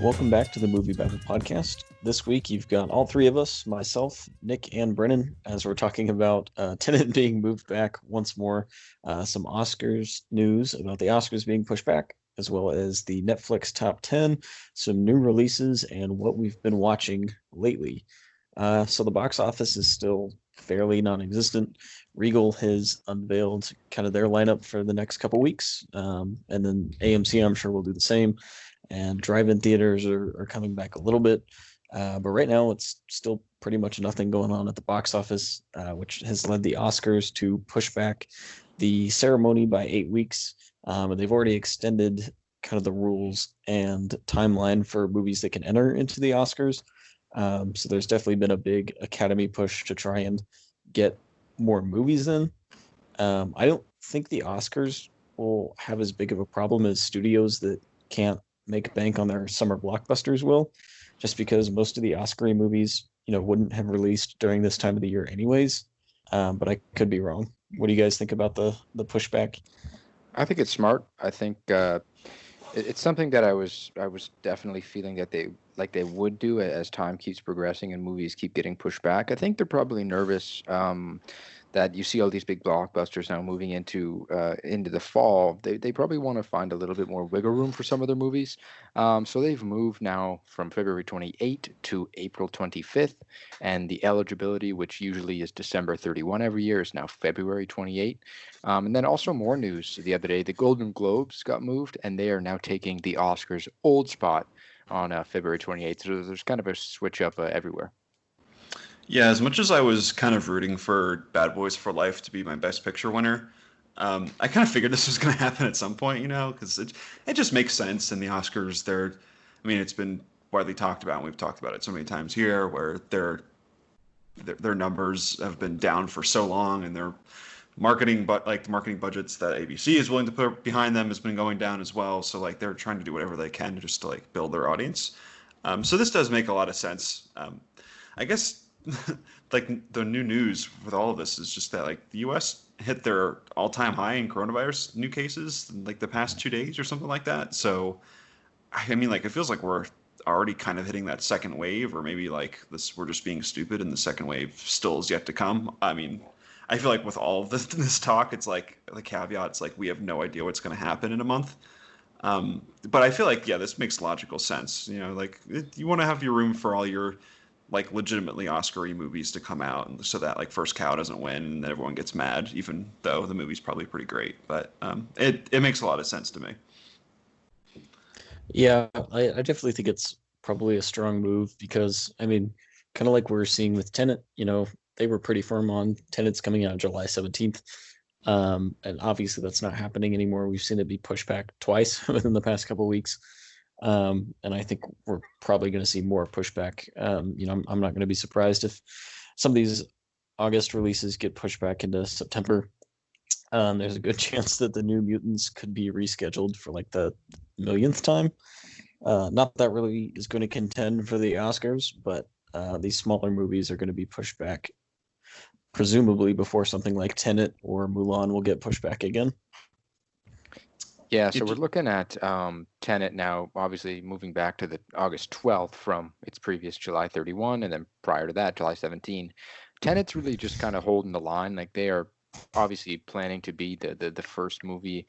Welcome back to the MovieBabble Podcast. This week you've got all three of us, myself, Nick, and Brennan, as we're talking about Tenet being moved back once more, some Oscars news about the Oscars being pushed back, as well as the Netflix Top 10, some new releases, and what we've been watching lately. So the box office is still fairly non-existent. Regal has unveiled kind of their lineup for the next couple weeks, and then AMC, I'm sure, will do the same. And drive-in theaters are coming back a little bit. But right now, it's still pretty much nothing going on at the box office, which has led the Oscars to push back the ceremony by 8 weeks. And they've already extended kind of the rules and timeline for movies that can enter into the Oscars. So there's definitely been a big Academy push to try and get more movies in. I don't think the Oscars will have as big of a problem as studios that can't make bank on their summer blockbusters will, just because most of the Oscar movies, wouldn't have released during this time of the year anyways. But I could be wrong. What do you guys think about the pushback? I think it's smart. I think it's something that I was definitely feeling that they would do as time keeps progressing and movies keep getting pushed back. I think they're probably nervous that you see all these big blockbusters now moving into the fall. They probably want to find a little bit more wiggle room for some of their movies. So they've moved now from February 28th to April 25th, and the eligibility, which usually is December 31 every year, is now February 28th. And then also more news the other day, the Golden Globes got moved, and they are now taking the Oscars' old spot on February 28th. So there's kind of a switch up everywhere. Yeah, as much as I was kind of rooting for Bad Boys for Life to be my Best Picture winner, I kind of figured this was going to happen at some point, because it just makes sense. And the Oscars, it's been widely talked about, and we've talked about it so many times here, where their numbers have been down for so long, and their marketing, but the marketing budgets that ABC is willing to put behind them has been going down as well. So they're trying to do whatever they can just to build their audience. So this does make a lot of sense. I guess. The new news with all of this is just that the U.S. hit their all-time high in coronavirus new cases in the past 2 days or something like that. So, it feels like we're already kind of hitting that second wave, or maybe we're just being stupid and the second wave still is yet to come. I feel like with all of this talk, it's the caveat, it's we have no idea what's going to happen in a month. But I feel this makes logical sense. You want to have your room for all your legitimately Oscar-y movies to come out, and so that First Cow doesn't win and everyone gets mad, even though the movie's probably pretty great. But it makes a lot of sense to me. Yeah, I definitely think it's probably a strong move because, kind of like we're seeing with Tenet, they were pretty firm on Tenet's coming out July 17th. And obviously that's not happening anymore. We've seen it be pushed back twice within the past couple of weeks. And I think we're probably going to see more pushback. I'm not going to be surprised if some of these August releases get pushed back into September. There's a good chance that the new Mutants could be rescheduled for the millionth time. Not that really is going to contend for the Oscars, but these smaller movies are going to be pushed back, presumably before something like Tenet or Mulan will get pushed back again. Yeah, so we're looking at Tenet now, obviously moving back to the August 12th from its previous July 31, and then prior to that, July 17. Tenet's really just kind of holding the line. They are obviously planning to be the first movie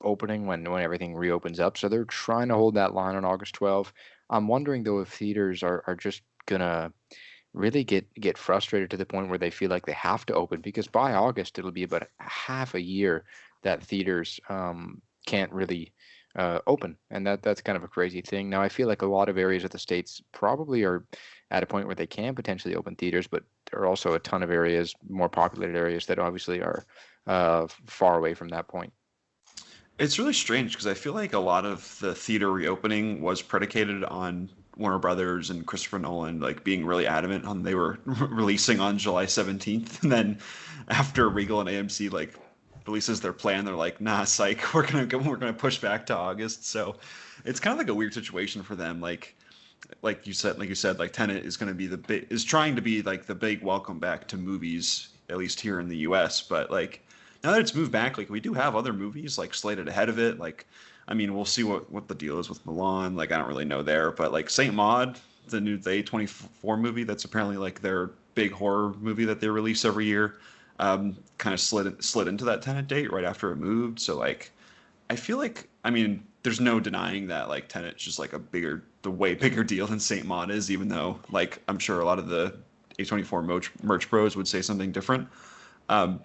opening when everything reopens up. So they're trying to hold that line on August 12th. I'm wondering, though, if theaters are just going to really get frustrated to the point where they feel like they have to open, because by August, it'll be about half a year that theaters can't really open, and that's kind of a crazy thing. Now, I feel like a lot of areas of the states probably are at a point where they can potentially open theaters, but there are also a ton of areas, more populated areas, that obviously are far away from that point. It's really strange because I feel like a lot of the theater reopening was predicated on Warner Brothers and Christopher Nolan being really adamant on they were releasing on July 17th, and then after Regal and AMC releases their plan, they're like, nah, psych, we're gonna push back to August. So it's kind of a weird situation for them. Like you said, Tenet is going to be is trying to be the big welcome back to movies, at least here in the U.S. But now that it's moved back, we do have other movies slated ahead of it. I mean, we'll see what the deal is with Milan. Like, I don't really know there, but like Saint Maud, the A24 movie, that's apparently like their big horror movie that they release every year, kind of slid into that Tenet date right after it moved. So like, I feel like, I mean, there's no denying that like Tenet's just like the way bigger deal than Saint Maud is, even though like I'm sure a lot of the A24 merch bros would say something different. I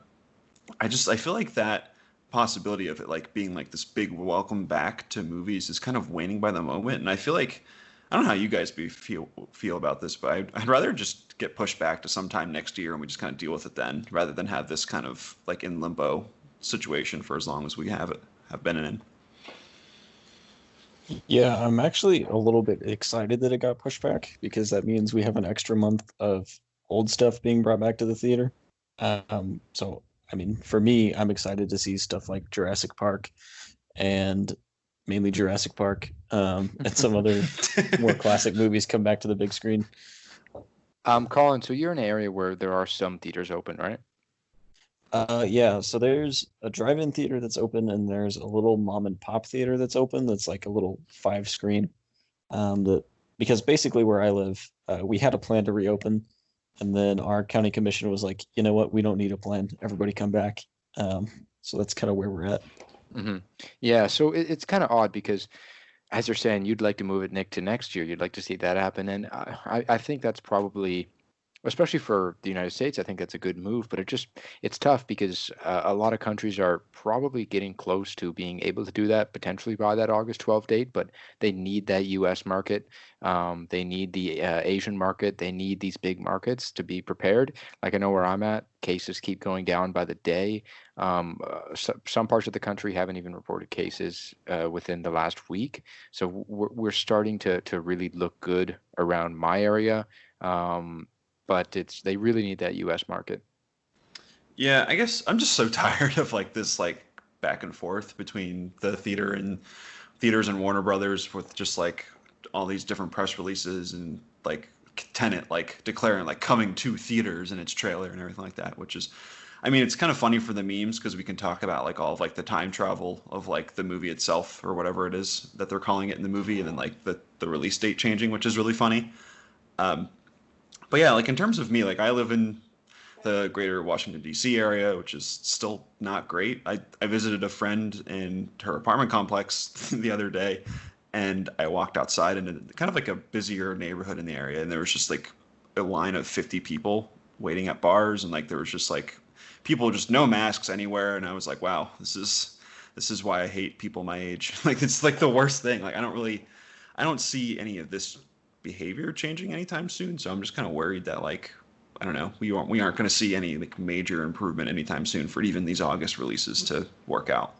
feel like that possibility of it like being like this big welcome back to movies is kind of waning by the moment, and I feel like I don't know how you guys feel about this, but I'd rather just get pushed back to sometime next year and we just kind of deal with it then, rather than have this kind of like in limbo situation for as long as we have been in. Yeah, I'm actually a little bit excited that it got pushed back because that means we have an extra month of old stuff being brought back to the theater. So I mean, for me, I'm excited to see stuff like Jurassic Park, and mainly Jurassic Park, and some other more classic movies come back to the big screen. Collin, so you're in an area where there are some theaters open, right? Yeah, so there's a drive-in theater that's open, and there's a little mom and pop theater that's open. That's like a little 5-screen. Because basically where I live, we had a plan to reopen, and then our county commission was like, you know what, we don't need a plan. Everybody come back. So that's kind of where we're at. Mm-hmm. Yeah, so it's kind of odd because, as you're saying, you'd like to move it, Nick, to next year. You'd like to see that happen, and I think that's probably, especially for the United States, I think that's a good move. But it's tough because a lot of countries are probably getting close to being able to do that potentially by that August 12th date, but they need that U.S. market. They need the Asian market. They need these big markets to be prepared. Like I know where I'm at, cases keep going down by the day. Some parts of the country haven't even reported cases within the last week. So we're starting to really look good around my area. But they really need that U.S. market. Yeah, I guess I'm just so tired of like this like back and forth between the theaters and Warner Brothers with just like all these different press releases and like Tenet like declaring like coming to theaters in its trailer and everything like that, which is, I mean, it's kind of funny for the memes because we can talk about like all of like the time travel of like the movie itself or whatever it is that they're calling it in the movie, and then like the release date changing, which is really funny. But yeah, like in terms of me, like I live in the greater Washington, D.C. area, which is still not great. I visited a friend in her apartment complex the other day, and I walked outside into kind of like a busier neighborhood in the area, and there was just like a line of 50 people waiting at bars, and like there was just like people just no masks anywhere, and I was like, wow, this is why I hate people my age. Like it's like the worst thing. Like I don't see any of this behavior changing anytime soon, so I'm just kind of worried that like I don't know, we aren't going to see any like major improvement anytime soon for even these August releases to work out.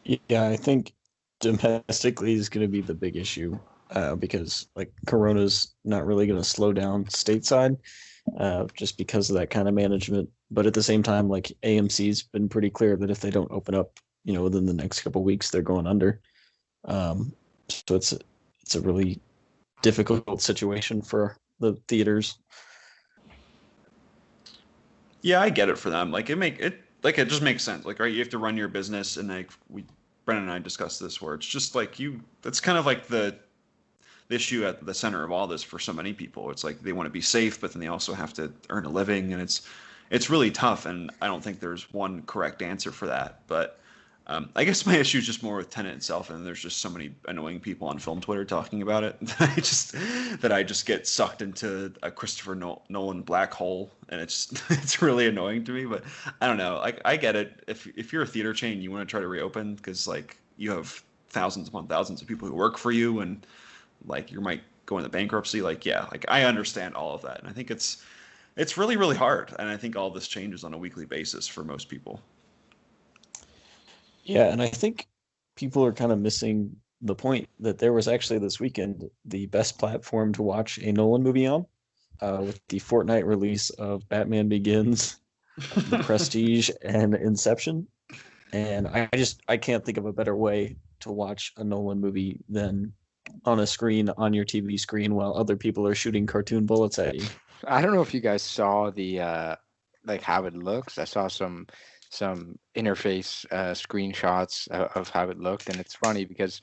Yeah, I think domestically is going to be the big issue because like Corona's not really going to slow down stateside just because of that kind of management. But at the same time, like AMC's been pretty clear that if they don't open up, within the next couple of weeks, they're going under. So it's a really difficult situation for the theaters. Yeah, I get it for them. Like it just makes sense. Like, right, you have to run your business, and like Brennan and I discussed this, where it's just like that's kind of like the issue at the center of all this for so many people. It's like they want to be safe, but then they also have to earn a living, and it's really tough. And I don't think there's one correct answer for that. But I guess my issue is just more with Tenet itself, and there's just so many annoying people on film Twitter talking about it that I just get sucked into a Christopher Nolan black hole, and it's really annoying to me. But I don't know, like I get it. If you're a theater chain, you want to try to reopen because like you have thousands upon thousands of people who work for you, and like you might go into bankruptcy. Like yeah, like I understand all of that, and I think it's really really hard, and I think all this changes on a weekly basis for most people. Yeah, and I think people are kind of missing the point that there was actually this weekend the best platform to watch a Nolan movie on, with the Fortnite release of Batman Begins, The Prestige, and Inception. And I can't think of a better way to watch a Nolan movie than on a screen on your TV screen while other people are shooting cartoon bullets at you. I don't know if you guys saw the like how it looks. I saw some some interface screenshots of how it looked, and it's funny because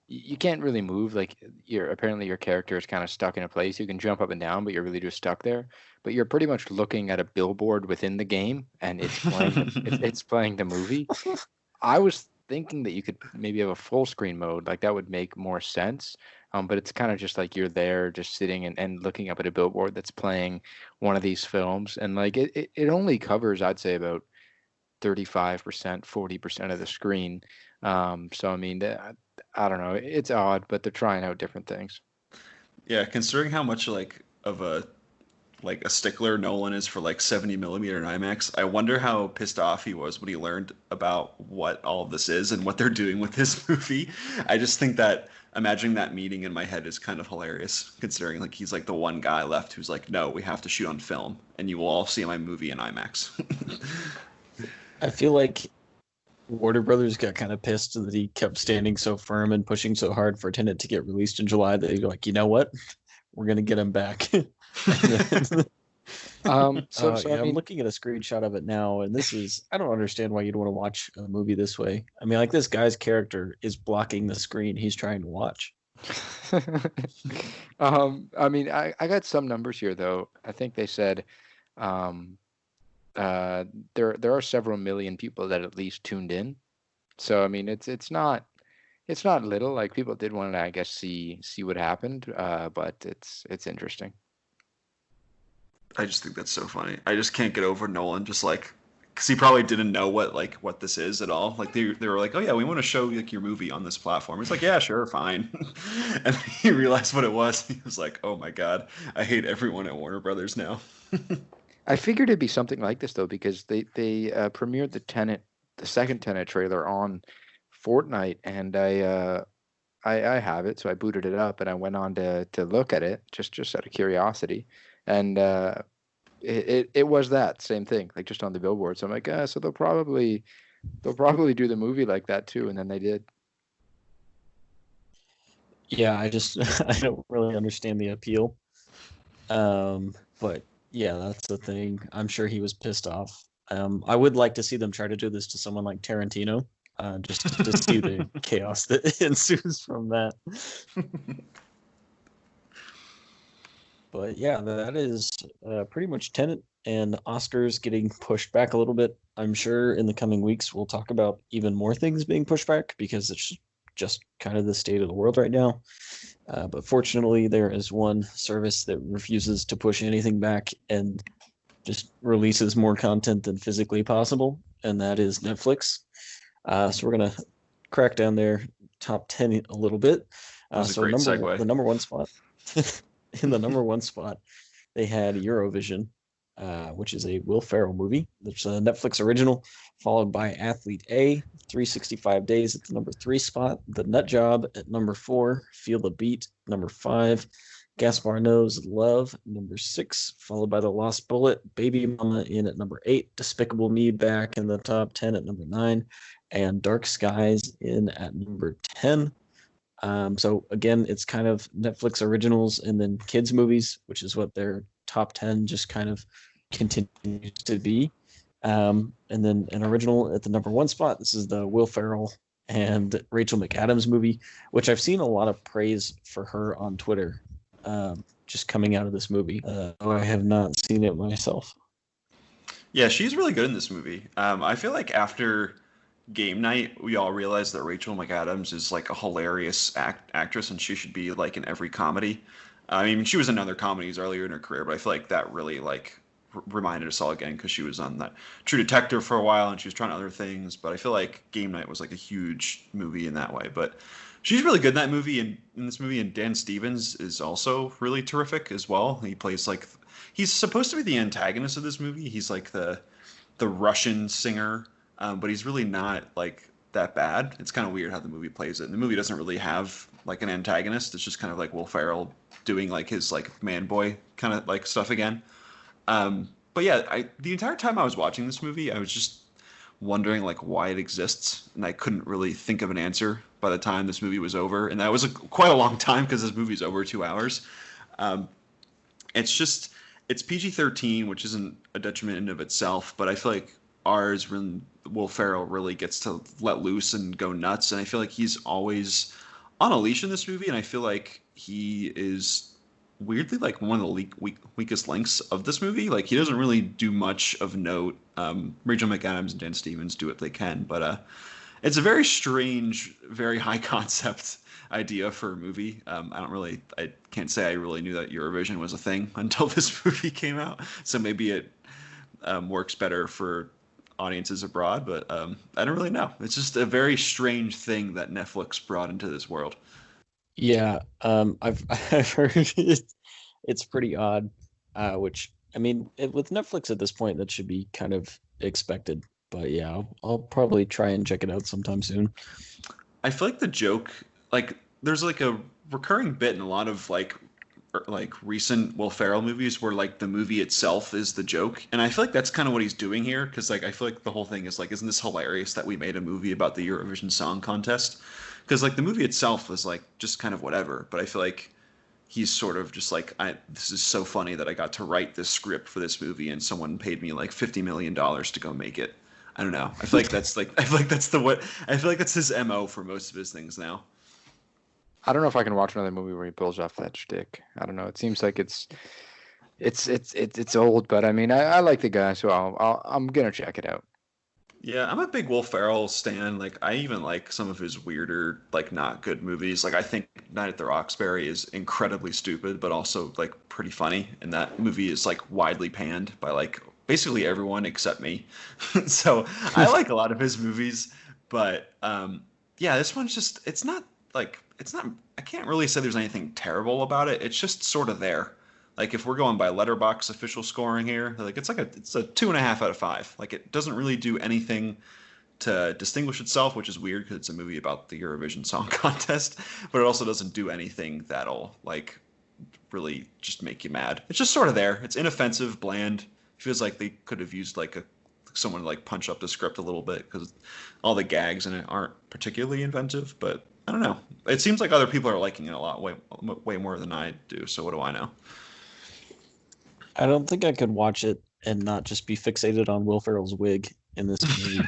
you can't really move. Like apparently your character is kind of stuck in a place. You can jump up and down, but you're really just stuck there. But you're pretty much looking at a billboard within the game, and it's playing it's playing the movie. I was thinking that you could maybe have a full screen mode, like that would make more sense. But it's kind of just like you're there just sitting and looking up at a billboard that's playing one of these films, and like it only covers, I'd say, about 35%, 40% of the screen. So I mean, I don't know, it's odd, but they're trying out different things. Yeah, considering how much of a stickler Nolan is for 70mm in IMAX, I wonder how pissed off he was when he learned about what all of this is and what they're doing with his movie. I just think that imagining that meeting in my head is kind of hilarious, considering he's the one guy left who's no, we have to shoot on film, and you will all see my movie in IMAX. I feel like Warner Brothers got kind of pissed that he kept standing so firm and pushing so hard for Tenet to get released in July that they're you know what? We're going to get him back. I mean, I'm looking at a screenshot of it now, and I don't understand why you'd want to watch a movie this way. I mean, this guy's character is blocking the screen he's trying to watch. I mean, I got some numbers here, though. I think they said there are several million people that at least tuned in. So I mean, it's not little. People did want to, I guess, see what happened, but it's interesting. I just think that's so funny. I just can't get over Nolan just because he probably didn't know what this is at all. They were oh yeah, we want to show your movie on this platform. It's yeah, sure, fine. And he realized what it was. He was oh my god, I hate everyone at Warner Brothers now. I figured it'd be something like this though, because they premiered the second Tenet trailer on Fortnite, and I have it, so I booted it up and I went on to look at it just out of curiosity, and it was that same thing, just on the billboard. So I'm so they'll probably do the movie like that too, and then they did. Yeah, I don't really understand the appeal, but yeah, that's the thing. I'm sure he was pissed off. I would like to see them try to do this to someone like Tarantino, just to see the chaos that ensues from that. But yeah, that is pretty much Tenet, and Oscars getting pushed back a little bit. I'm sure in the coming weeks we'll talk about even more things being pushed back, because it's just kind of the state of the world right now. But fortunately, there is one service that refuses to push anything back and just releases more content than physically possible, and that is Netflix. So we're going to crack down their top 10 a little bit. So the number one spot, in the number one spot, they had Eurovision, which is a Will Ferrell movie. It's a Netflix original, followed by Athlete A, 365 Days at the number 3 spot, The Nut Job at number 4, Feel the Beat, number 5, Gaspar Noé's Love, number 6, followed by The Lost Bullet, Baby Mama in at number 8, Despicable Me back in the top 10 at number 9, and Dark Skies in at number 10. So again, it's kind of Netflix originals and then kids movies, which is what their top 10 just kind of continues to be. And then an original at the number 1 spot. This is the Will Ferrell and Rachel McAdams movie, which I've seen a lot of praise for her on Twitter, just coming out of this movie. I have not seen it myself. Yeah, she's really good in this movie. I feel like after Game Night, we all realized that Rachel McAdams is a hilarious actress, and she should be in every comedy. I mean, she was in other comedies earlier in her career, but I feel like that really reminded us all again, because she was on that True Detective for a while and she was trying other things. But I feel like Game Night was a huge movie in that way. But she's really good in that movie, and in this movie, and Dan Stevens is also really terrific as well. He plays he's supposed to be the antagonist of this movie. He's the Russian singer, but he's really not that bad. It's kind of weird how the movie plays it. And the movie doesn't really have an antagonist. It's just kind of Will Ferrell doing his man boy kind of stuff again. But yeah, the entire time I was watching this movie, I was just wondering why it exists, and I couldn't really think of an answer by the time this movie was over, and that was quite a long time, because this movie's over 2 hours. It's PG-13, which isn't a detriment in of itself, but I feel like ours when Will Ferrell really gets to let loose and go nuts, and I feel like he's always on a leash in this movie, and I feel like he is weirdly like one of the weakest links of this movie. Like he doesn't really do much of note. Rachel McAdams and Dan Stevens do what they can, but it's a very strange, very high concept idea for a movie. I can't say I really knew that Eurovision was a thing until this movie came out. So maybe it works better for audiences abroad, but I don't really know. It's just a very strange thing that Netflix brought into this world. Yeah, I've heard it's pretty odd. Which I mean, with Netflix at this point, that should be kind of expected. But yeah, I'll probably try and check it out sometime soon. I feel like the joke, like, there's like a recurring bit in a lot of like recent Will Ferrell movies where like the movie itself is the joke, and I feel like that's kind of what he's doing here, because like I feel like the whole thing is like, isn't this hilarious that we made a movie about the Eurovision Song Contest? Because like the movie itself was like just kind of whatever, but I feel like he's sort of just like, this is so funny that I got to write this script for this movie and someone paid me like $50 million to go make it. I don't know. I feel like that's his MO for most of his things now. I don't know if I can watch another movie where he pulls off that shtick. I don't know. It seems like it's old, but I mean, I like the guy, so I'm gonna check it out. Yeah, I'm a big Will Ferrell stan. Like, I even like some of his weirder, like, not good movies. Like, I think Night at the Roxbury is incredibly stupid, but also like pretty funny. And that movie is like widely panned by like basically everyone except me. So I like a lot of his movies, but yeah, this one's just, I can't really say there's anything terrible about it. It's just sort of there. Like if we're going by Letterboxd official scoring here, like it's a 2.5 out of 5. Like it doesn't really do anything to distinguish itself, which is weird because it's a movie about the Eurovision Song Contest, but it also doesn't do anything that'll like really just make you mad. It's just sort of there. It's inoffensive, bland. It feels like they could have used like someone to like punch up the script a little bit because all the gags in it aren't particularly inventive, but I don't know. It seems like other people are liking it a lot, way more than I do. So what do I know? I don't think I could watch it and not just be fixated on Will Ferrell's wig in this movie.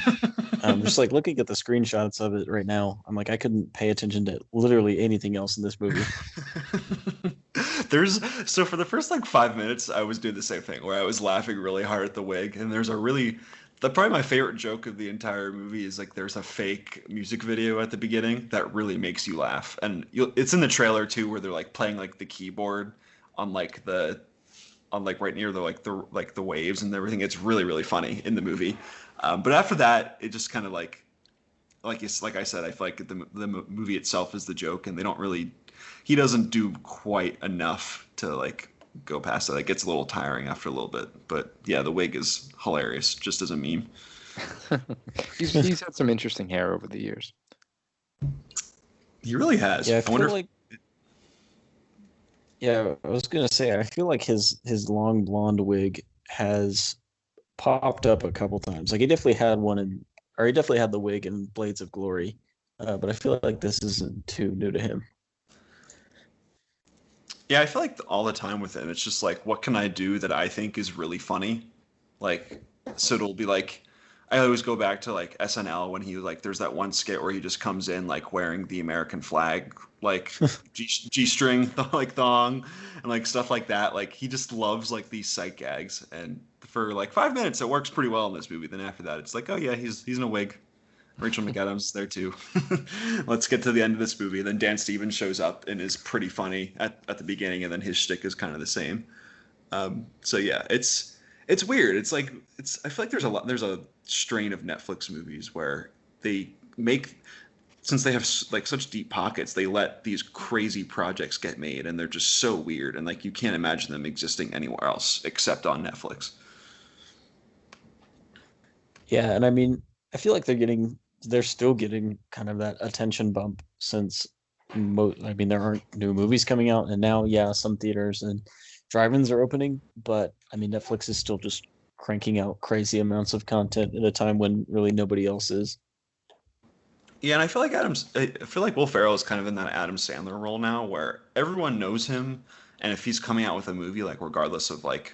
Just like looking at the screenshots of it right now, I'm like, I couldn't pay attention to literally anything else in this movie. So for the first like 5 minutes, I was doing the same thing where I was laughing really hard at the wig, and probably my favorite joke of the entire movie is like there's a fake music video at the beginning that really makes you laugh, and it's in the trailer too, where they're like playing like the keyboard on like right near the waves and everything. It's really, really funny in the movie. But after that, it just kind of like I said, I feel like the movie itself is the joke, and he doesn't do quite enough to like go past that. It gets a little tiring after a little bit. But yeah, the wig is hilarious, just as a meme. He's had some interesting hair over the years. He really has. Yeah, I was gonna say, I feel like his long blonde wig has popped up a couple times. Like he definitely had the wig in Blades of Glory, but I feel like this isn't too new to him. Yeah, I feel like all the time with him, it's just like, what can I do that I think is really funny? Like, so it'll be like, I always go back to like SNL when he like, there's that one skit where he just comes in like wearing the American flag, like G-string like thong and like stuff like that. Like he just loves like these sight gags, and for like 5 minutes it works pretty well in this movie. Then after that, it's like, oh yeah, he's in a wig. Rachel McAdams is there too. Let's get to the end of this movie. Then Dan Stevens shows up and is pretty funny at the beginning, and then his shtick is kind of the same. So yeah, it's weird. It's like I feel like there's a strain of Netflix movies where they make, since they have like such deep pockets, they let these crazy projects get made, and they're just so weird, and like you can't imagine them existing anywhere else except on Netflix. Yeah, and I mean, I feel like they're still getting kind of that attention bump since there aren't new movies coming out, and now some theaters and drive-ins are opening, but I mean Netflix is still just cranking out crazy amounts of content at a time when really nobody else is. Yeah, and I feel like Will Ferrell is kind of in that Adam Sandler role now, where everyone knows him, and if he's coming out with a movie, like regardless of like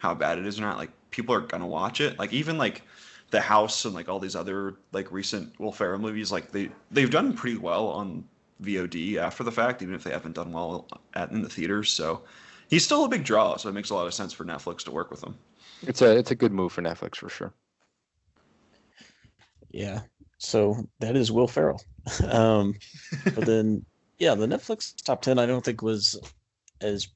how bad it is or not, like people are gonna watch it. Like even like The House and like all these other like recent Will Ferrell movies, like they've done pretty well on VOD after the fact, even if they haven't done well in the theaters. So he's still a big draw. So it makes a lot of sense for Netflix to work with him. It's a good move for Netflix for sure. Yeah. So that is Will Ferrell. But then, yeah, the Netflix top 10 I don't think was as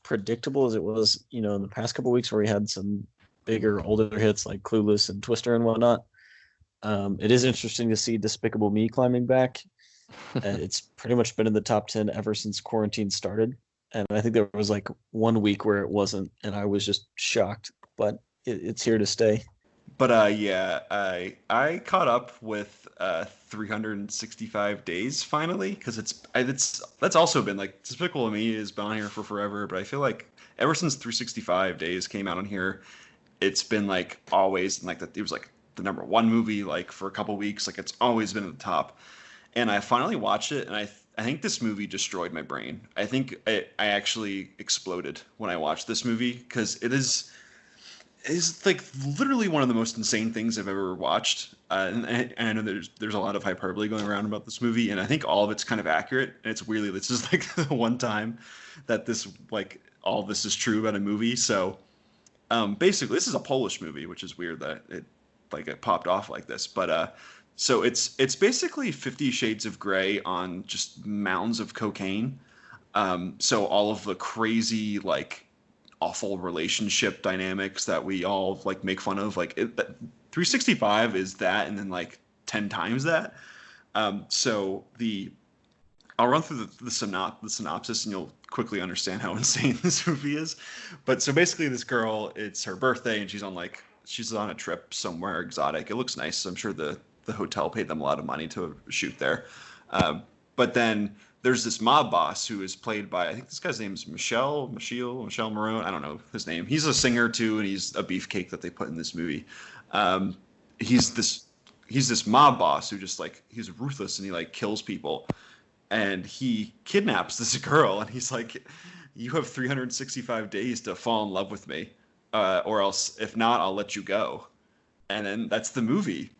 predictable as it was, in the past couple of weeks where we had some bigger, older hits like Clueless and Twister and whatnot. It is interesting to see Despicable Me climbing back. It's pretty much been in the top 10 ever since quarantine started. And I think there was like 1 week where it wasn't, and I was just shocked, but it's here to stay. But yeah, I caught up with 365 Days finally, because that's also been like Despicable Me has been on here for forever, but I feel like ever since 365 Days came out on here, it's been like always like that. It was like the number one movie like for a couple weeks, like it's always been at the top. And I finally watched it, and I think this movie destroyed my brain. I think I actually exploded when I watched this movie, because it is like literally one of the most insane things I've ever watched. And I know there's a lot of hyperbole going around about this movie, and I think all of it's kind of accurate. And it's weirdly, this is like the one time that this like all this is true about a movie. So basically, this is a Polish movie, which is weird that it popped off like this. But so it's basically 50 Shades of Grey on just mounds of cocaine. So all of the crazy like awful relationship dynamics that we all like make fun of, like 365 is that, and then like 10 times that. So I'll run through the synopsis, and you'll quickly understand how insane this movie is. But so basically, this girl, it's her birthday, and she's on a trip somewhere exotic. It looks nice. So I'm sure the hotel paid them a lot of money to shoot there. But then there's this mob boss who is played by, I think this guy's name is Michelle Marone. I don't know his name. He's a singer too, and he's a beefcake that they put in this movie. He's this mob boss who just like, he's ruthless, and he like kills people. And he kidnaps this girl, and he's like, you have 365 days to fall in love with me, or else if not, I'll let you go. And then that's the movie.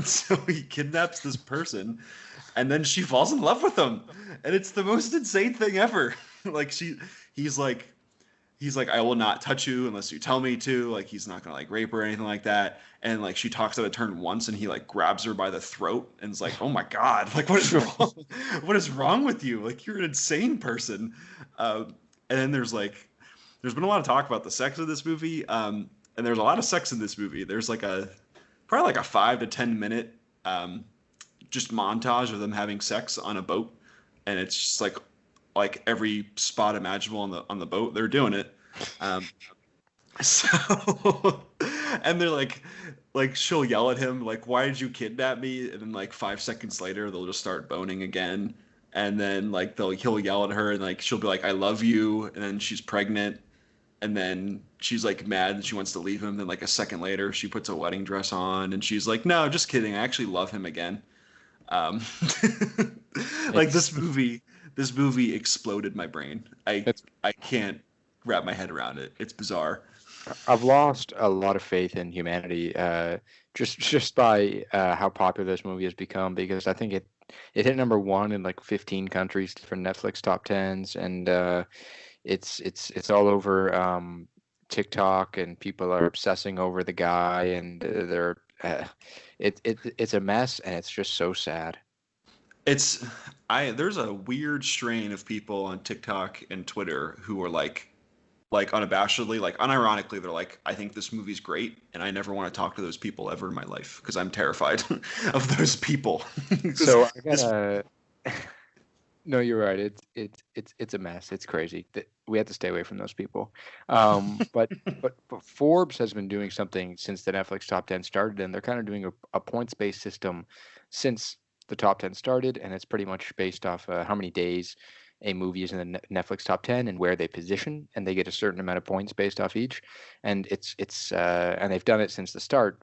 So he kidnaps this person, and then she falls in love with him, and it's the most insane thing ever. Like he's like, I will not touch you unless you tell me to. Like, he's not gonna like rape her or anything like that. And like, she talks out of turn once, and he like grabs her by the throat, and is like, oh my god, like what is wrong? What is wrong with you? Like, you're an insane person. And then there's been a lot of talk about the sex of this movie. And there's a lot of sex in this movie. There's probably like a 5 to 10 minute just montage of them having sex on a boat, and it's just like every spot imaginable on the boat, they're doing it. So and they're like she'll yell at him like, why did you kidnap me? And then like 5 seconds later they'll just start boning again, and then like he'll yell at her, and like she'll be like, I love you, and then she's pregnant, and then she's like mad and she wants to leave him. Then like a second later she puts a wedding dress on, and she's like, no, just kidding, I actually love him again. Like this movie exploded my brain. I can't wrap my head around it. It's bizarre. I've lost a lot of faith in humanity just by how popular this movie has become, because I think it hit number one in like 15 countries for Netflix top 10s, and it's all over TikTok, and people are obsessing over the guy, and they're it's a mess, and it's just so sad. There's a weird strain of people on TikTok and Twitter who are like unabashedly, like unironically, they're like, I think this movie's great, and I never want to talk to those people ever in my life because I'm terrified of those people. So I gotta. No, you're right. It's a mess. It's crazy. We have to stay away from those people. But Forbes has been doing something since the Netflix top 10 started, and they're kind of doing a points-based system since the top 10 started, and it's pretty much based off how many days a movie is in the Netflix top 10 and where they position, and they get a certain amount of points based off each. And and they've done it since the start.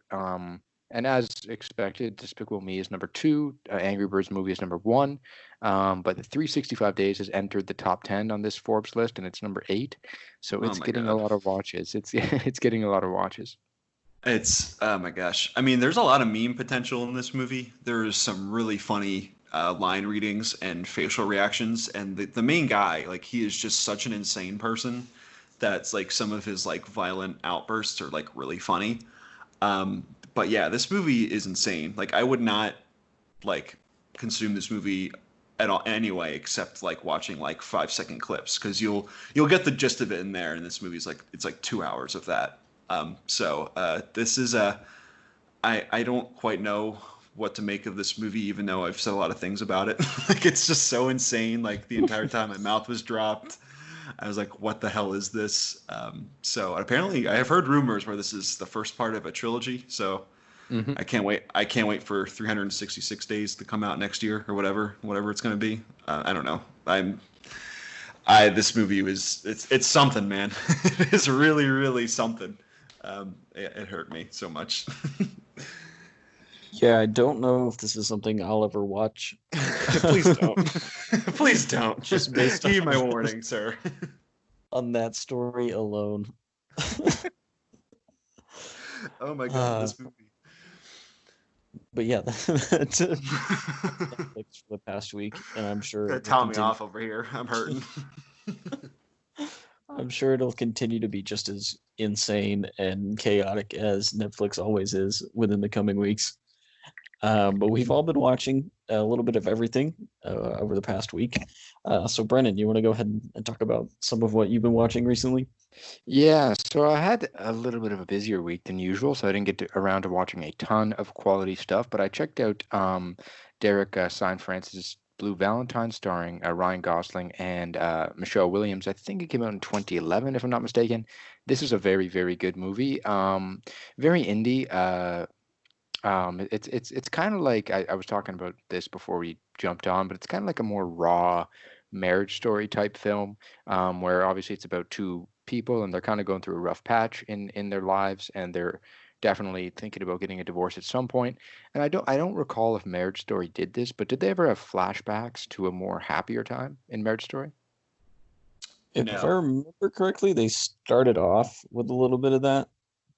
And as expected, Despicable Me is number 2. Angry Birds movie is number 1. But the 365 Days has entered the top 10 on this Forbes list, and it's number 8. So it's getting a lot of watches. It's getting a lot of watches. It's oh my gosh. I mean, there's a lot of meme potential in this movie. There's some really funny line readings and facial reactions, and the main guy, like, he is just such an insane person that's like some of his like violent outbursts are like really funny. But yeah, this movie is insane. Like, I would not like consume this movie at all anyway, except like watching like 5-second clips, because you'll get the gist of it in there. And this movie's like it's like 2 hours of that. This is I don't quite know what to make of this movie, even though I've said a lot of things about it. Like, it's just so insane. Like, the entire time my mouth was dropped. I was like, what the hell is this? So apparently I have heard rumors where this is the first part of a trilogy. So I can't wait. I can't wait for 366 days to come out next year or whatever it's going to be. I don't know. This movie it's something, man. It is really, really something. It hurt me so much. Yeah, I don't know if this is something I'll ever watch. Please don't. Please don't. Just based on Heed my warning, sir. On that story alone. Oh my god, this movie. But yeah, that's Netflix for the past week, and I'm sure They're telling me off over here. I'm hurting. I'm sure it'll continue to be just as insane and chaotic as Netflix always is within the coming weeks. But we've all been watching a little bit of everything over the past week. So Brennan, you want to go ahead and talk about some of what you've been watching recently? Yeah, so I had a little bit of a busier week than usual, so I didn't get around to watching a ton of quality stuff, but I checked out Derek Cianfrance's Blue Valentine, starring Ryan Gosling and Michelle Williams. I think it came out in 2011, if I'm not mistaken. This is a very, very good movie. Very indie. It's kind of like I was talking about this before we jumped on, but it's kind of like a more raw marriage story type film, where obviously it's about two people and they're kind of going through a rough patch in their lives, and they're definitely thinking about getting a divorce at some point. And I don't recall if Marriage Story did this, but did they ever have flashbacks to a more happier time in Marriage Story? If I remember correctly, they started off with a little bit of that,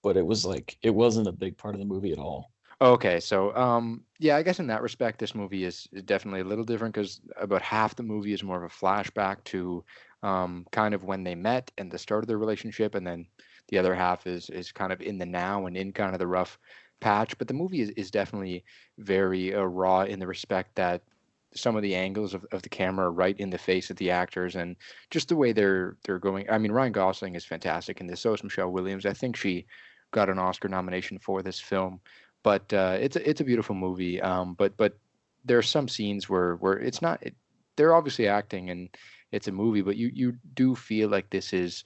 but it wasn't a big part of the movie at all. Okay, so yeah, I guess in that respect, this movie is definitely a little different, because about half the movie is more of a flashback to kind of when they met and the start of their relationship, and then the other half is kind of in the now and in kind of the rough patch. But the movie is definitely very raw in the respect that some of the angles of the camera are right in the face of the actors, and just the way they're going. I mean, Ryan Gosling is fantastic in this. So is Michelle Williams. I think she got an Oscar nomination for this film. But it's a beautiful movie. But there are some scenes where it's not. They're obviously acting, and it's a movie, but you do feel like this is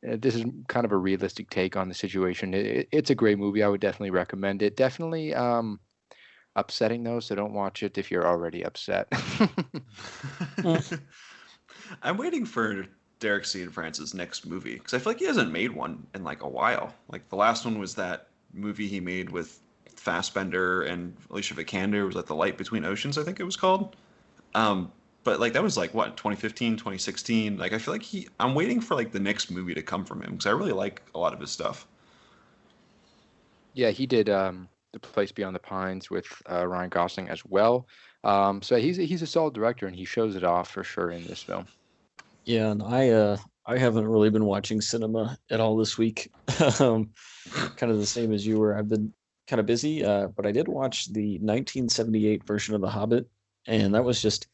kind of a realistic take on the situation. It's a great movie. I would definitely recommend it. Definitely upsetting though, so don't watch it if you're already upset. I'm waiting for Derek Cianfrance's next movie, because I feel like he hasn't made one in like a while. Like, the last one was that movie he made with Fassbender and Alicia Vikander. Was that The Light Between Oceans, I think it was called. But like, that was like what, 2015, 2016. Like, I feel like I'm waiting for like the next movie to come from him, because I really like a lot of his stuff. Yeah, he did The Place Beyond the Pines with Ryan Gosling as well. So he's a solid director, and he shows it off for sure in this film. Yeah, and I haven't really been watching cinema at all this week. Kind of the same as you were. I've been kind of busy, but I did watch the 1978 version of The Hobbit, and that was just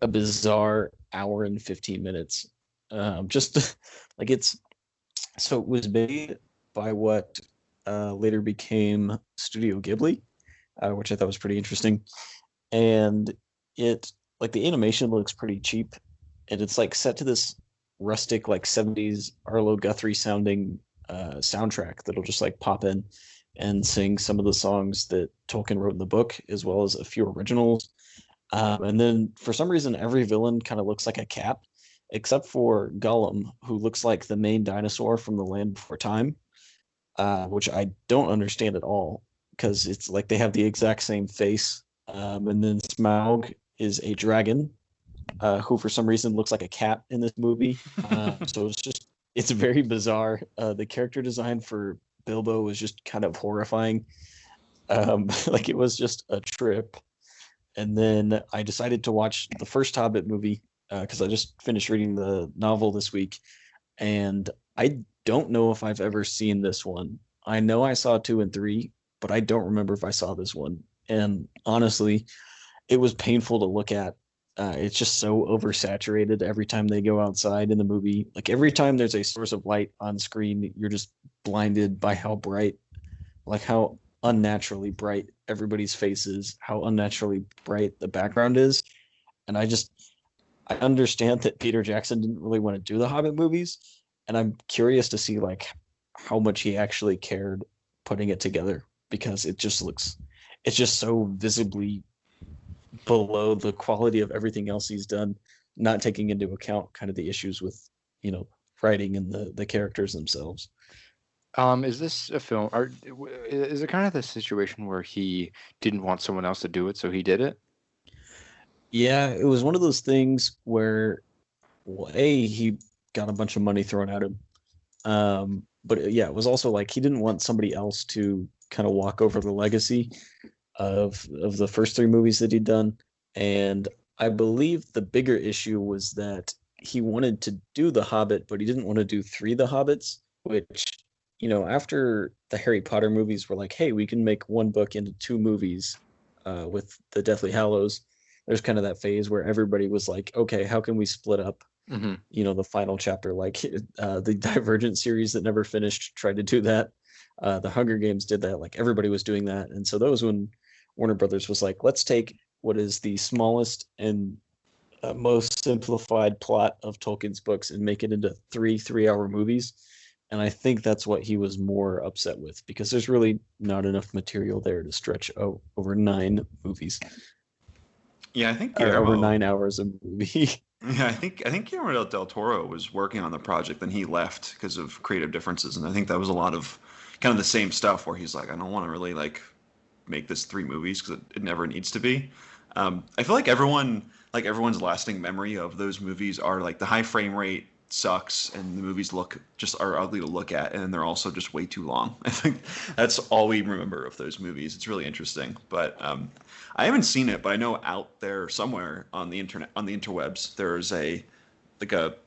a bizarre hour and 15 minutes. Just like it was made by what later became Studio Ghibli, which I thought was pretty interesting. And it, like, the animation looks pretty cheap, and it's like set to this rustic, like 70s Arlo Guthrie sounding soundtrack that'll just like pop in and sing some of the songs that Tolkien wrote in the book, as well as a few originals. And then for some reason, every villain kind of looks like a cat, except for Gollum, who looks like the main dinosaur from The Land Before Time, which I don't understand at all, because it's like they have the exact same face. And then Smaug is a dragon, who for some reason looks like a cat in this movie. So it's very bizarre. The character design for Bilbo was just kind of horrifying. Like it was just a trip. And then I decided to watch the first Hobbit movie because I just finished reading the novel this week, and I don't know if I've ever seen this one. I know I saw 2 and 3, but I don't remember if I saw this one. And honestly, it was painful to look at. It's just so oversaturated every time they go outside in the movie. Like every time there's a source of light on screen, you're just blinded by how bright, like how unnaturally bright everybody's face is, how unnaturally bright the background is. And I understand that Peter Jackson didn't really want to do the Hobbit movies, and I'm curious to see like how much he actually cared putting it together, because it's just so visibly below the quality of everything else he's done, not taking into account kind of the issues with, writing and the characters themselves. Is this a film, or is it kind of the situation where he didn't want someone else to do it, so he did it? Yeah, it was one of those things where, well, he got a bunch of money thrown at him. But yeah, it was also like he didn't want somebody else to kind of walk over the legacy of the first 3 movies that he'd done. And I believe the bigger issue was that he wanted to do The Hobbit, but he didn't want to do 3 The Hobbits, which, after the Harry Potter movies were like, hey, we can make one book into 2 movies with the Deathly Hallows. There's kind of that phase where everybody was like, okay, how can we split up, the final chapter? Like the Divergent series that never finished tried to do that. The Hunger Games did that. Like everybody was doing that. And so that was when Warner Brothers was like, let's take what is the smallest and most simplified plot of Tolkien's books and make it into 3 3-hour movies. And I think that's what he was more upset with, because there's really not enough material there to stretch over 9 movies. Yeah, I think over 9 hours a movie. Yeah, I think Guillermo del Toro was working on the project, then he left because of creative differences, and I think that was a lot of kind of the same stuff where he's like, I don't want to really like make this 3 movies because it never needs to be. I feel like everyone's lasting memory of those movies are like the high frame rate sucks and the movies are ugly to look at, and they're also just way too long. I think that's all we remember of those movies. It's really interesting, but I haven't seen it, but I know out there somewhere on the internet, on the interwebs, there's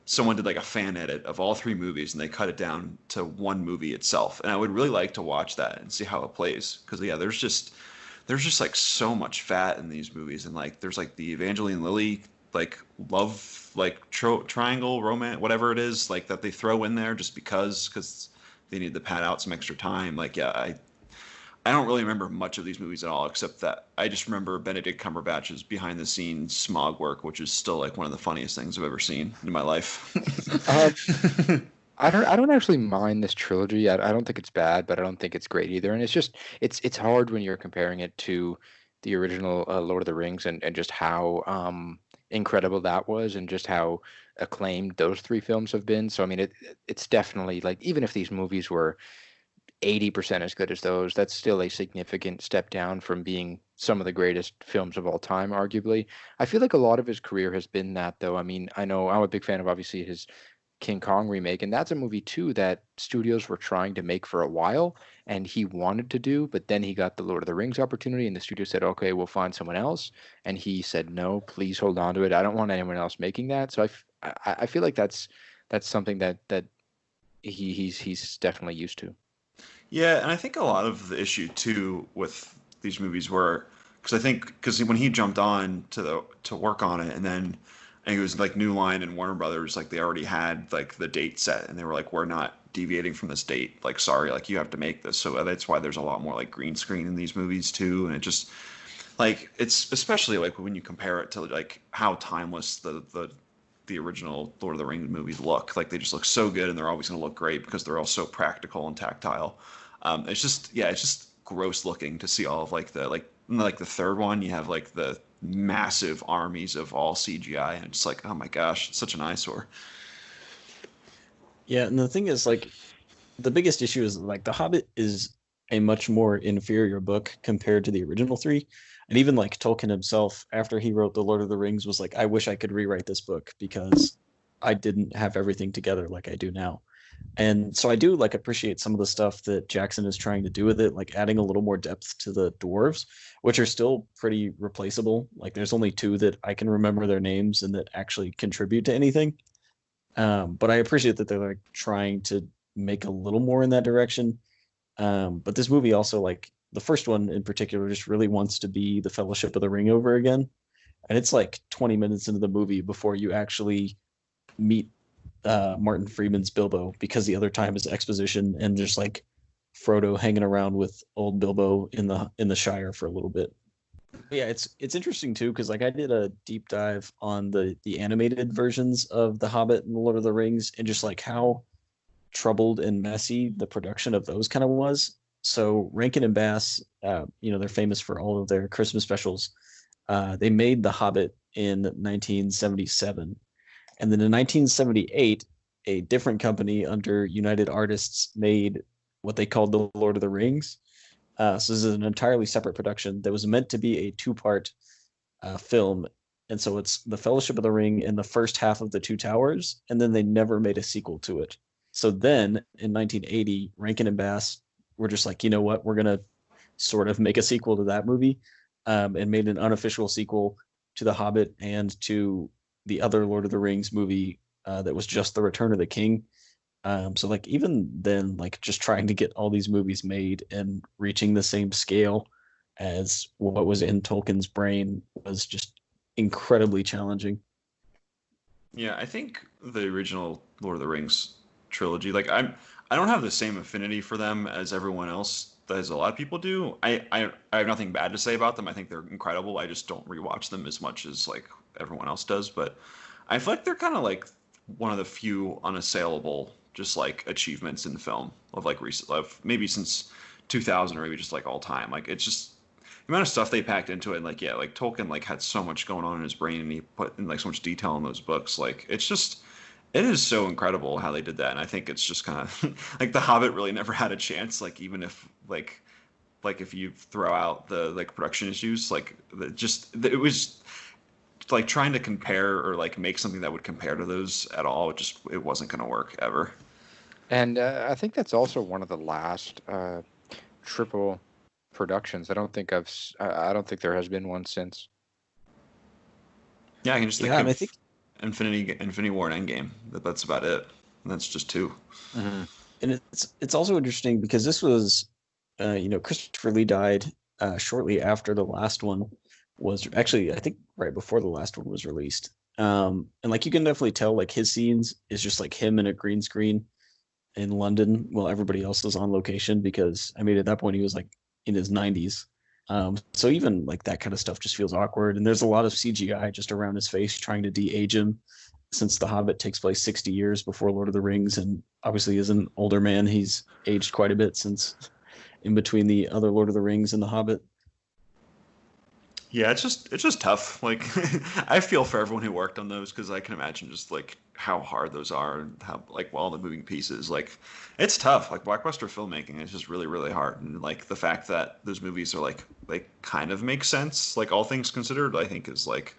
someone did like a fan edit of all 3 movies and they cut it down to 1 movie itself, and I would really like to watch that and see how it plays, because yeah, there's just like so much fat in these movies, and like there's like the Evangeline Lilly like love like triangle romance, whatever it is, like that they throw in there just because they need to pad out some extra time. Like yeah, I don't really remember much of these movies at all, except that I just remember Benedict Cumberbatch's behind the scenes smog work, which is still like one of the funniest things I've ever seen in my life. I don't actually mind this trilogy. I don't think it's bad, but I don't think it's great either. And it's hard when you're comparing it to the original Lord of the Rings and just how incredible that was, and just how acclaimed those 3 films have been. So I mean, it's definitely like, even if these movies were 80% as good as those, that's still a significant step down from being some of the greatest films of all time, arguably. I feel like a lot of his career has been that, though. I mean, I know I'm a big fan of obviously his King Kong remake, and that's a movie too that studios were trying to make for a while and he wanted to do, but then he got the Lord of the Rings opportunity and the studio said, okay, we'll find someone else, and he said, no, please hold on to it, I don't want anyone else making that. So I feel like that's something that he's definitely used to. Yeah, and I think a lot of the issue too with these movies were because when he jumped on to work on it, and then it was like New Line and Warner Brothers, like they already had like the date set, and they were like, we're not deviating from this date, like sorry, like you have to make this. So that's why there's a lot more like green screen in these movies too, and it just like, it's especially like when you compare it to like how timeless the original Lord of the Rings movies look. Like they just look so good, and they're always going to look great because they're all so practical and tactile. It's just gross looking to see all of like the third one, you have like the massive armies of all CGI, and it's like, oh my gosh, it's such an eyesore. Yeah, and the thing is, like, the biggest issue is like The Hobbit is a much more inferior book compared to the original 3. And even like Tolkien himself, after he wrote The Lord of the Rings, was like, I wish I could rewrite this book, because I didn't have everything together like I do now. And so I do like appreciate some of the stuff that Jackson is trying to do with it, like adding a little more depth to the dwarves, which are still pretty replaceable. Like there's only two that I can remember their names and that actually contribute to anything. But I appreciate that they're like trying to make a little more in that direction. But this movie also, like the first one in particular, just really wants to be the Fellowship of the Ring over again. And it's like 20 minutes into the movie before you actually meet Martin Freeman's Bilbo, because the other time is exposition and just like Frodo hanging around with old Bilbo in the Shire for a little bit. But yeah, it's interesting too, because like I did a deep dive on the animated versions of The Hobbit and The Lord of the Rings, and just like how troubled and messy the production of those kind of was. So Rankin and Bass, they're famous for all of their Christmas specials. They made The Hobbit in 1977. And then in 1978, a different company under United Artists made what they called The Lord of the Rings. So this is an entirely separate production that was meant to be a two-part film. And so it's The Fellowship of the Ring in the first half of The Two Towers, and then they never made a sequel to it. So then in 1980, Rankin and Bass were just like, you know what, we're going to sort of make a sequel to that movie, and made an unofficial sequel to The Hobbit and to the other Lord of the Rings movie that was just The Return of the King. So like even then, like just trying to get all these movies made and reaching the same scale as what was in Tolkien's brain was just incredibly challenging. Yeah, I think the original Lord of the Rings trilogy, like I don't have the same affinity for them as everyone else, as a lot of people do. I have nothing bad to say about them. I think they're incredible. I just don't rewatch them as much as like everyone else does. But I feel like they're kind of like one of the few unassailable just like achievements in film of like recent, of maybe since 2000 or maybe just like all time. Like it's just the amount of stuff they packed into it. And like, yeah, like Tolkien like had so much going on in his brain, and he put in like so much detail in those books. Like it's just, it is so incredible how they did that. And I think it's just kind of like The Hobbit really never had a chance. Like even if like if you throw out the like production issues, like it was like trying to compare or like make something that would compare to those at all. It wasn't going to work ever. And I think that's also one of the last triple productions. I don't think there has been one since. Yeah, I can just think Yeah, of I think Infinity War and Endgame. That's about it. And that's just two. Mm-hmm. And it's also interesting because this was, Christopher Lee died shortly after the last one was actually, I think, right before the last one was released. And like you can definitely tell, like his scenes is just like him in a green screen in London while everybody else is on location, because I mean at that point he was like in his 90s. So even like that kind of stuff just feels awkward. And there's a lot of CGI just around his face trying to de-age him, since The Hobbit takes place 60 years before Lord of the Rings. And obviously as an older man, he's aged quite a bit since in between the other Lord of the Rings and The Hobbit. Yeah, it's just tough. Like I feel for everyone who worked on those, because I can imagine just like how hard those are and how like all the moving pieces. Like it's tough. Like blockbuster filmmaking is just really really hard. And like the fact that those movies are like kind of make sense, like all things considered, I think is like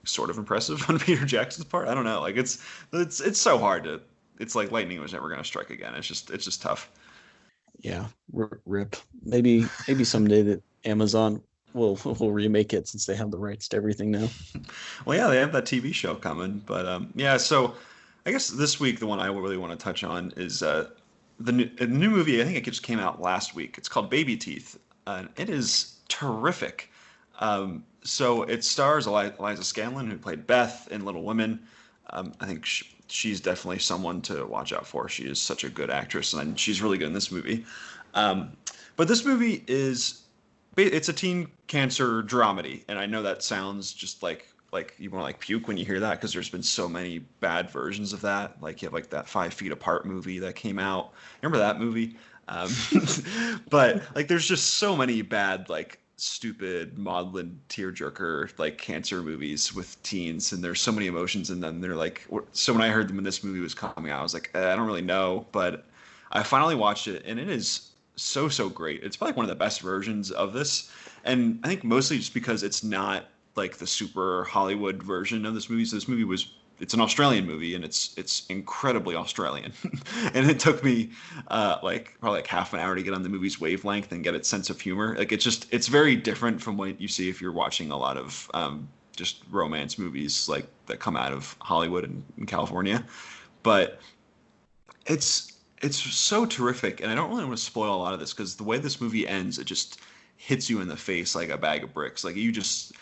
sort of impressive on Peter Jackson's part. I don't know. Like it's so hard to. It's like lightning was never going to strike again. It's just tough. Yeah, rip. Maybe someday that Amazon will remake it, since they have the rights to everything now. Well, yeah, they have that TV show coming, but yeah. So I guess this week the one I really want to touch on is the new movie. I think it just came out last week. It's called Baby Teeth. It is terrific. So it stars Eliza Scanlon, who played Beth in Little Women. I think she's definitely someone to watch out for. She is such a good actress, and she's really good in this movie. But this movie it's a teen cancer dramedy, and I know that sounds just like you want to like puke when you hear that, because there's been so many bad versions of that. Like you have like that 5 Feet Apart movie that came out. Remember that movie? But like there's just so many bad like stupid maudlin tearjerker like cancer movies with teens, and there's so many emotions in them. They're like, so when I heard them when this movie was coming out, I was like, I don't really know, but I finally watched it, and it is so great. It's probably one of the best versions of this, and I think mostly just because it's not like the super Hollywood version of this movie. So this movie was it's an Australian movie, and it's incredibly Australian. And it took me like probably like half an hour to get on the movie's wavelength and get its sense of humor. Like it's very different from what you see if you're watching a lot of just romance movies like that come out of Hollywood and in California. But it's so terrific, and I don't really want to spoil a lot of this because the way this movie ends, it just hits you in the face like a bag of bricks. Like you just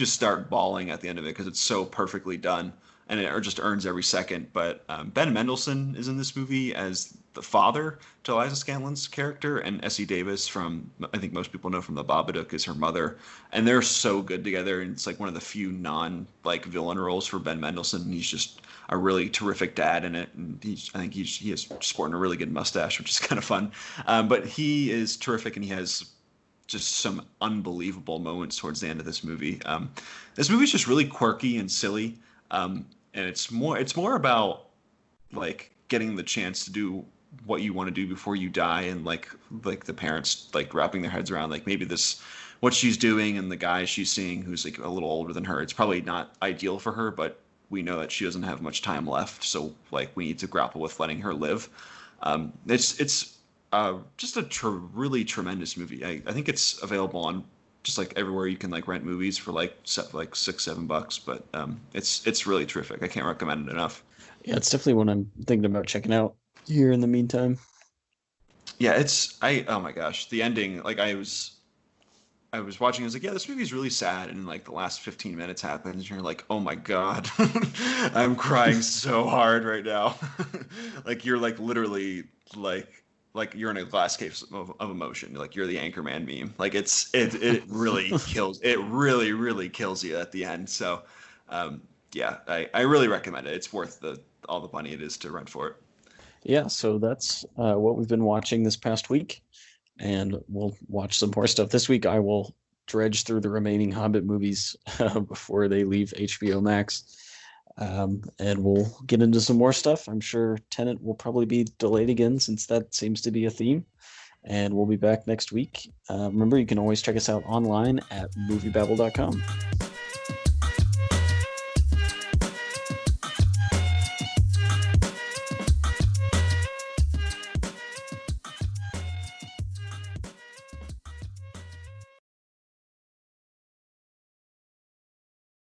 start bawling at the end of it because it's so perfectly done, and it just earns every second. But Ben Mendelsohn is in this movie as the father to Eliza Scanlen's character, and Essie Davis, from I think most people know from The Babadook, is her mother, and they're so good together. And it's like one of the few non villain roles for Ben Mendelsohn. He's just a really terrific dad in it, and I think he is sporting a really good mustache, which is kind of fun. But he is terrific, and he has just some unbelievable moments towards the end of this movie. This movie's just really quirky and silly, and it's more about like getting the chance to do what you want to do before you die, and like the parents like wrapping their heads around like maybe what she's doing and the guy she's seeing who's like a little older than her. It's probably not ideal for her, but we know that she doesn't have much time left, so like we need to grapple with letting her live. It's just a really tremendous movie. I think it's available on just like everywhere you can like rent movies for like $6-7, but it's really terrific. I can't recommend it enough. Yeah, it's definitely one I'm thinking about checking out here in the meantime. Yeah, oh my gosh, the ending, like I was watching, I was like, yeah, this movie's really sad, and like the last 15 minutes happens, and you're like, oh my god, I'm crying so hard right now. Like you're like literally like you're in a glass case of emotion. Like you're the Anchorman meme. Like it really kills. It really kills you at the end. So yeah, I really recommend it. It's worth all the money it is to rent for it. Yeah, so that's what we've been watching this past week, and we'll watch some more stuff this week. I will dredge through the remaining Hobbit movies before they leave HBO Max. And we'll get into some more stuff. I'm sure Tenet will probably be delayed again, since that seems to be a theme. And we'll be back next week. Remember, you can always check us out online at MovieBabble.com.